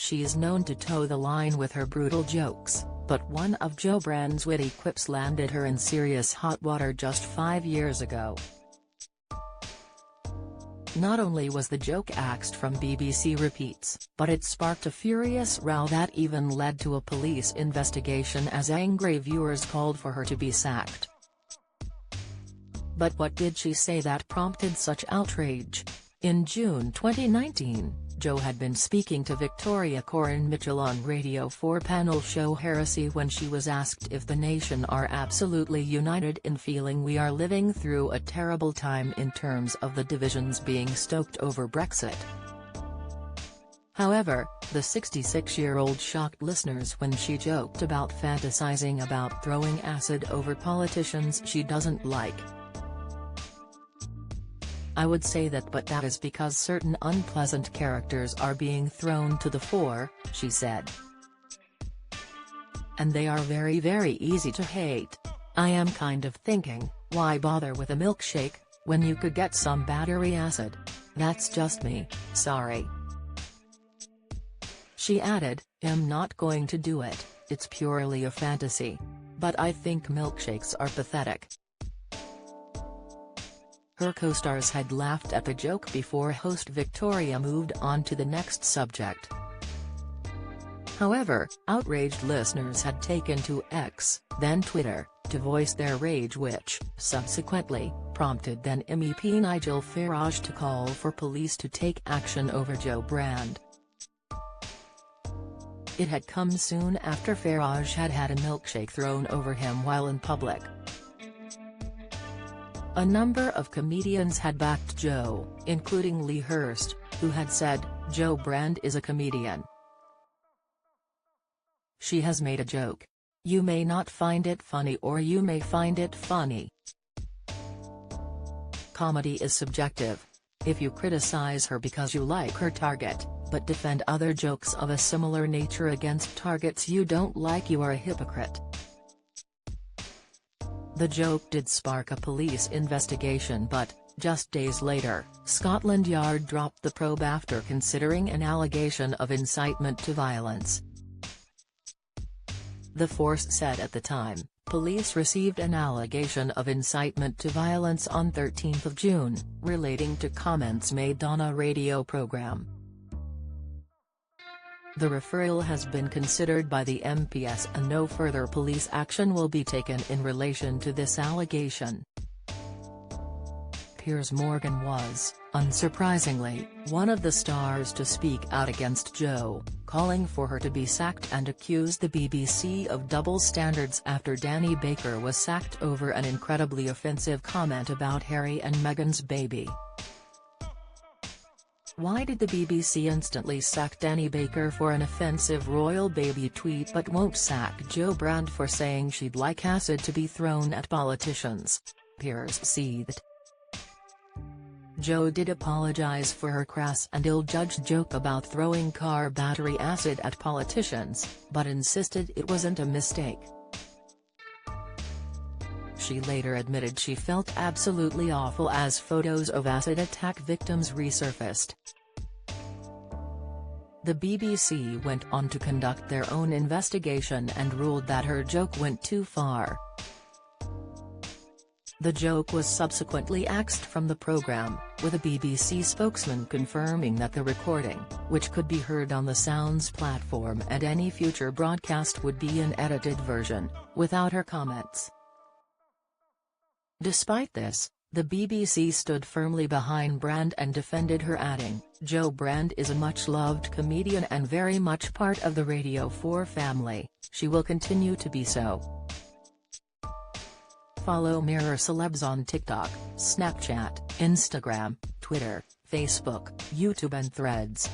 She's known to toe the line with her brutal jokes, but one of Jo Brand's witty quips landed her in serious hot water just 5 years ago. Not only was the joke axed from BBC repeats, but it sparked a furious row that even led to a police investigation as angry viewers called for her to be sacked. But what did she say that prompted such outrage? In June 2019, Jo had been speaking to Victoria Coren Mitchell on Radio 4 panel show Heresy when she was asked if the nation are absolutely united in feeling we are living through a terrible time in terms of the divisions being stoked over Brexit. However, the 66-year-old shocked listeners when she joked about fantasizing about throwing acid over politicians she doesn't like. "I would say that, but that is because certain unpleasant characters are being thrown to the fore," she said. "And they are very, very easy to hate. I am kind of thinking, why bother with a milkshake, when you could get some battery acid? That's just me, sorry." She added, "I'm not going to do it, it's purely a fantasy. But I think milkshakes are pathetic." Her co-stars had laughed at the joke before host Victoria moved on to the next subject. However, outraged listeners had taken to X, then Twitter, to voice their rage, which, subsequently, prompted then MEP Nigel Farage to call for police to take action over Jo Brand. It had come soon after Farage had had a milkshake thrown over him while in public. A number of comedians had backed Jo, including Lee Hurst, who had said, "Jo Brand is a comedian. She has made a joke. You may not find it funny, or you may find it funny. Comedy is subjective. If you criticize her because you like her target, but defend other jokes of a similar nature against targets you don't like, you are a hypocrite." The joke did spark a police investigation, but, just days later, Scotland Yard dropped the probe after considering an allegation of incitement to violence. The force said at the time, police received an allegation of incitement to violence on 13 June, relating to comments made on a radio program. The referral has been considered by the MPS and no further police action will be taken in relation to this allegation. Piers Morgan was, unsurprisingly, one of the stars to speak out against Jo, calling for her to be sacked and accused the BBC of double standards after Danny Baker was sacked over an incredibly offensive comment about Harry and Meghan's baby. Why did the BBC instantly sack Danny Baker for an offensive royal baby tweet but won't sack Jo Brand for saying she'd like acid to be thrown at politicians? Piers seethed. Jo did apologize for her crass and ill-judged joke about throwing car battery acid at politicians, but insisted it wasn't a mistake. She later admitted she felt absolutely awful as photos of acid attack victims resurfaced. The BBC went on to conduct their own investigation and ruled that her joke went too far. The joke was subsequently axed from the programme, with a BBC spokesman confirming that the recording, which could be heard on the Sounds platform and any future broadcast, would be an edited version, without her comments. Despite this, the BBC stood firmly behind Brand and defended her, adding, "Jo Brand is a much-loved comedian and very much part of the Radio 4 family, she will continue to be so." Follow Mirror Celebs on TikTok, Snapchat, Instagram, Twitter, Facebook, YouTube and Threads.